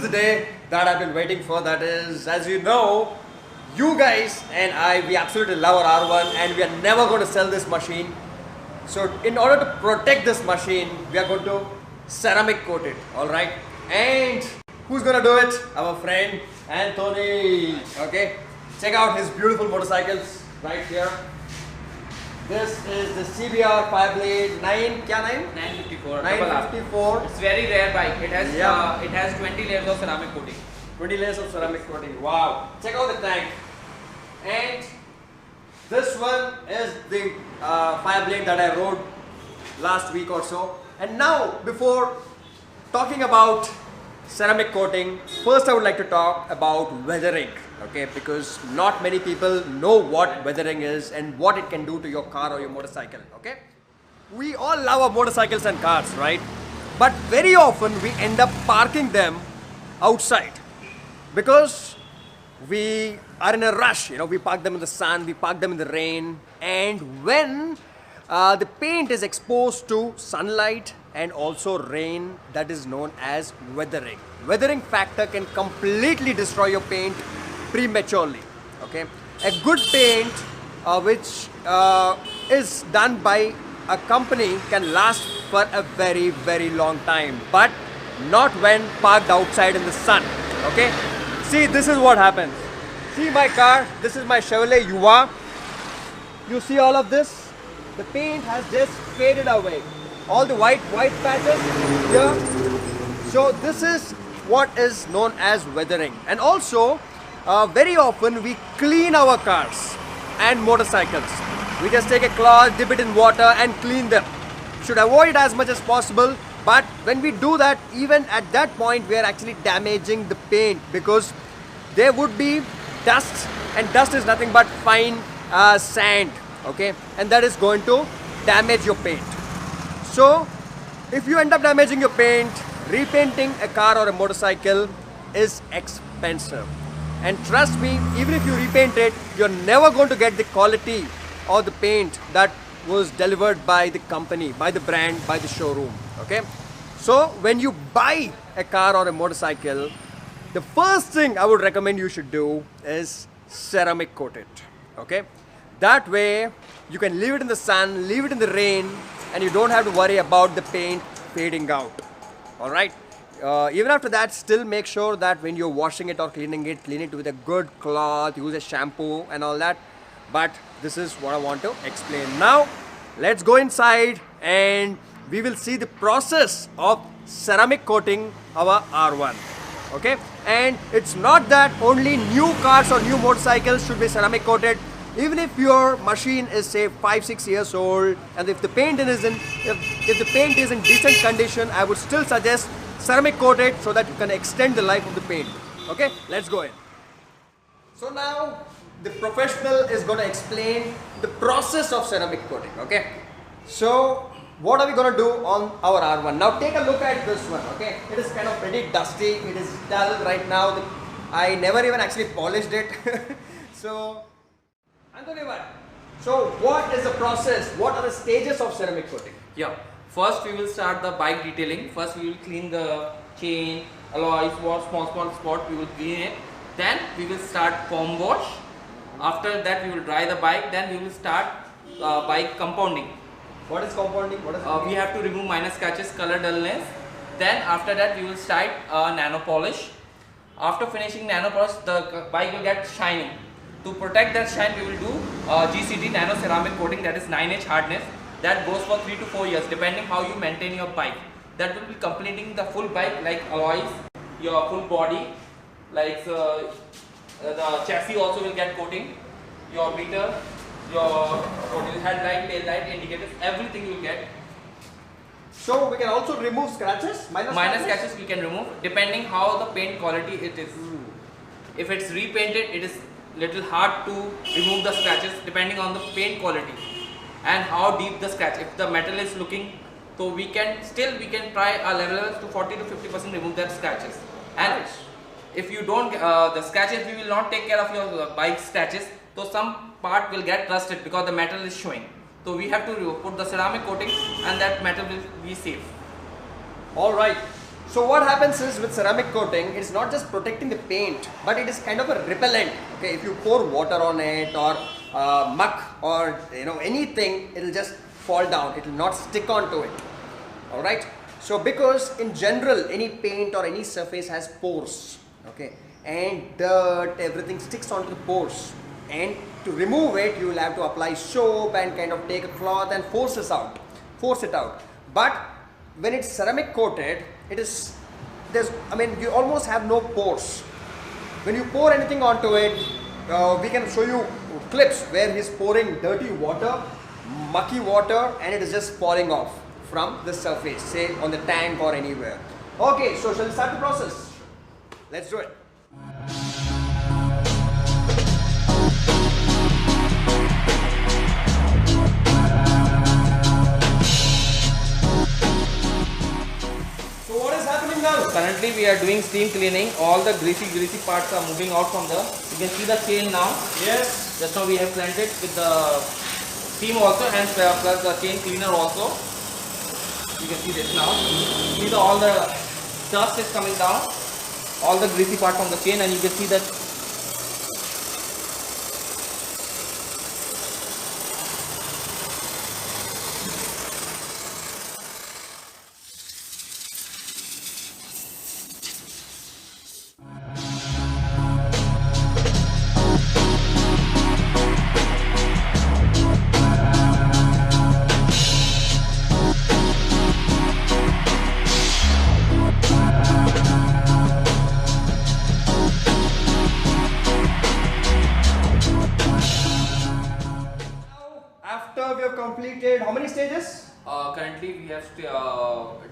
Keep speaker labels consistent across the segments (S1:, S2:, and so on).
S1: is the day that I've been waiting for. That is, as you know, you guys and I, we absolutely love our R1 and we are never going to sell this machine. So in order to protect this machine, we are going to ceramic coat it, alright? And who's going to do it? Our friend Anthony. Okay, check out his beautiful motorcycles right here. This is the CBR Fireblade
S2: 954.
S1: 954.
S2: It's very rare bike. It has 20 layers of ceramic coating.
S1: 20 layers of ceramic coating. Wow. Check out the tank. And this one is the Fireblade that I rode last week or so. And now, before talking about ceramic coating, first I would like to talk about weathering. Okay, because not many people know what weathering is and what it can do to your car or your motorcycle. Okay, we all love our motorcycles and cars, right? But very often we end up parking them outside because we are in a rush. You know, we park them in the sun, we park them in the rain, and when the paint is exposed to sunlight and also rain, that is known as weathering. Weathering factor can completely destroy your paint prematurely. Okay, a good paint which is done by a company can last for a very long time, but not when parked outside in the sun. Okay, see, this is what happens. See my car, this is my Chevrolet Yuva. You see all of this? The paint has just faded away, all the white patches here. So this is what is known as weathering. And also very often we clean our cars and motorcycles. We just take a cloth, dip it in water and clean them. Should avoid it as much as possible, but when we do that, even at that point we are actually damaging the paint, because there would be dust, and dust is nothing but fine sand, okay, and that is going to damage your paint. So if you end up damaging your paint, repainting a car or a motorcycle is expensive. And trust me, even if you repaint it, you're never going to get the quality or the paint that was delivered by the company, by the brand, by the showroom. Okay? So when you buy a car or a motorcycle, the first thing I would recommend you should do is ceramic coat it. Okay? That way you can leave it in the sun, leave it in the rain, and you don't have to worry about the paint fading out. Alright? Even after that, still make sure that when you're washing it or clean it with a good cloth, use a shampoo and all that. But this is what I want to explain. Now, let's go inside and we will see the process of ceramic coating our R1. Okay? And it's not that only new cars or new motorcycles should be ceramic coated. Even if your machine is, say, 5-6 years old, and if the paint is in decent condition, I would still suggest ceramic coat it so that you can extend the life of the paint. Okay, let's go in. So now the professional is going to explain the process of ceramic coating. Okay, so what are we going to do on our R1? Now take a look at this one. Okay, it is kind of pretty dusty, it is dull right now. I never even actually polished it. So Anthony, so what is the process? What are the stages of ceramic coating?
S2: Yeah. First we will start the bike detailing. First we will clean the chain, alloys, small spot we will clean it. Then we will start foam wash. After that we will dry the bike. Then we will start bike compounding.
S1: What is compounding? What is
S2: we have to remove minor scratches, color dullness. Then after that we will start nano polish. After finishing nano polish, the bike will get shining. To protect that shine, we will do GCT nano ceramic coating, that is 9H hardness. That goes for 3 to 4 years depending how you maintain your bike. That will be completing the full bike, like alloys, your full body, like the chassis also will get coating, your meter, your headlight, tail light, indicators, everything you will get.
S1: So we can also remove scratches?
S2: Minor scratches we can remove depending how the paint quality it is. If it's repainted, it is little hard to remove the scratches depending on the paint quality and how deep the scratch. If the metal is looking, so we can try our levels to 40 to 50% remove that scratches. And nice. If you don't the scratches, we will not take care of your bike scratches, so some part will get rusted because the metal is showing. So we have to put the ceramic coating and that metal will be safe.
S1: Alright, So what happens is with ceramic coating, it's not just protecting the paint, but it is kind of a repellent. Okay, if you pour water on it or muck or anything, it will just fall down. It will not stick onto it. All right. So because in general, any paint or any surface has pores. Okay, and dirt, everything sticks onto the pores. And to remove it, you will have to apply soap and kind of take a cloth and force it out. But when it's ceramic coated, you almost have no pores. When you pour anything onto it, we can show you clips where he's pouring dirty water, mucky water, and it is just falling off from the surface, say on the tank or anywhere. Okay, so shall we start the process? Let's do it.
S2: Currently we are doing steam cleaning. All the greasy parts are moving out from the, you can see the chain now.
S1: Yes.
S2: Just now we have cleansed it with the steam also and plus the chain cleaner also. You can see this now. See all the dust is coming down. All the greasy part from the chain, and you can see that
S1: completed how many stages?
S2: Currently we have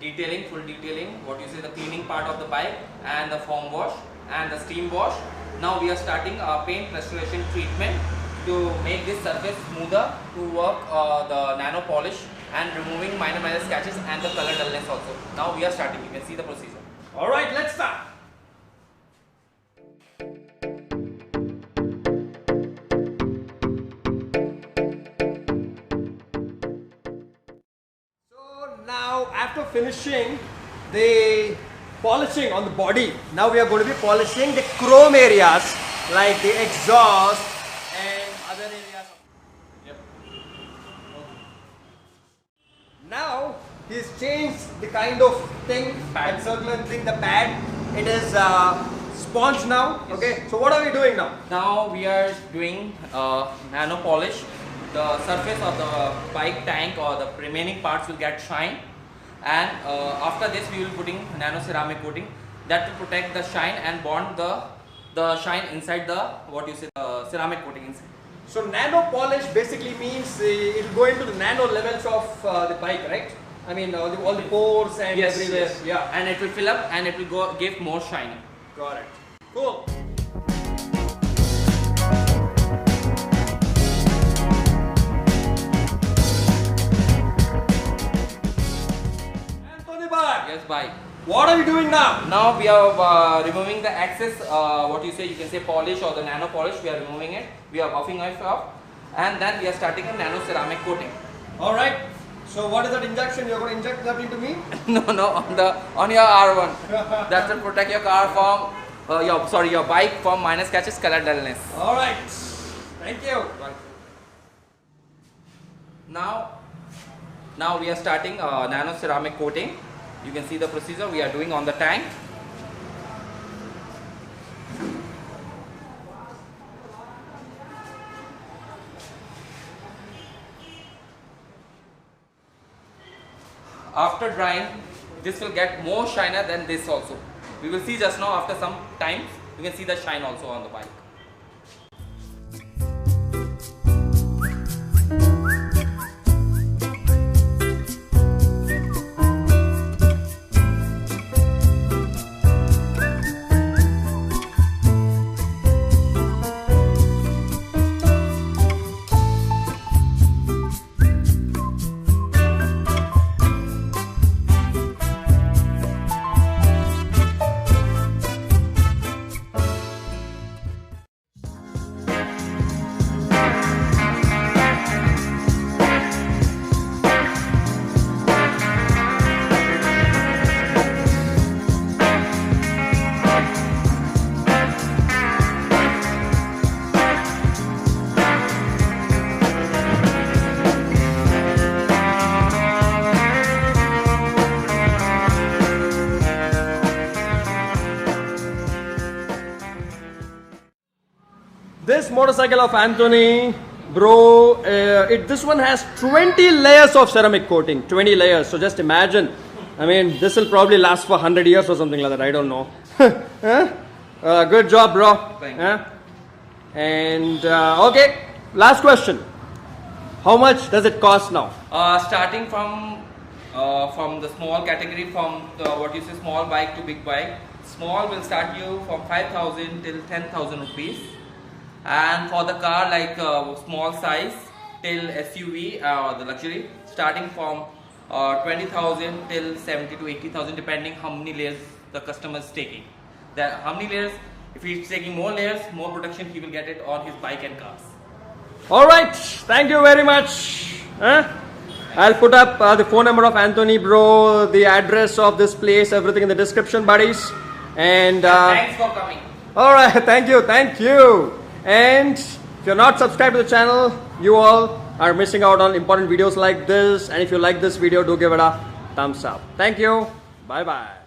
S2: detailing, full detailing, what you say, the cleaning part of the bike and the foam wash and the steam wash. Now we are starting paint restoration treatment to make this surface smoother, to work the nano polish and removing minor scratches and the color dullness also. Now we are starting, you can see the procedure.
S1: Alright, let's start. Now after finishing the polishing on the body, now we are going to be polishing the chrome areas like the exhaust and other areas. Yep. Now he's changed the kind of thing, and circular thing, the pad. It is sponge now. Yes. Okay, so what are we doing now?
S2: Now we are doing nano polish. The surface of the bike tank or the remaining parts will get shine, and after this we will putting nano ceramic coating that will protect the shine and bond the shine inside the the ceramic coating inside.
S1: So nano polish basically means it will go into the nano levels of the bike, right? I mean all the pores and everywhere. Yes.
S2: Yeah, and it will fill up and it will give more shine.
S1: Got it. Cool.
S2: Yes, bye.
S1: What are we doing now?
S2: Now we are removing the excess, you can say polish or the nano polish. We are removing it. We are buffing it off, and then we are starting a nano ceramic coating.
S1: All right. So what is that injection? You're going to inject that into me?
S2: No, on your R1. That will protect your car from your bike from minor scratches, color dullness.
S1: All right. Thank you.
S2: Now we are starting nano ceramic coating. You can see the procedure we are doing on the tank. After drying, this will get more shiner than this also. We will see just now after some time, you can see the shine also on the bike.
S1: This motorcycle of Anthony, bro, this one has 20 layers of ceramic coating. 20 layers. So just imagine. I mean, this will probably last for 100 years or something like that. I don't know. Huh? Good job, bro.
S2: Thank you.
S1: And okay, last question. How much does it cost now?
S2: Starting from the small category, from the, what you say, small bike to big bike. Small will start you from 5,000 till 10,000 rupees, and for the car like small size till SUV the luxury, starting from 20,000 till 70 to 80,000, depending how many layers the customer is taking. How many layers? If he's taking more layers, more protection he will get it on his bike and cars.
S1: All right, thank you very much. I'll put up the phone number of Anthony, bro, the address of this place, everything in the description, buddies. And
S2: thanks for coming.
S1: All right, thank you. And if you're not subscribed to the channel, you all are missing out on important videos like this. And if you like this video, do give it a thumbs up. Thank you. Bye bye.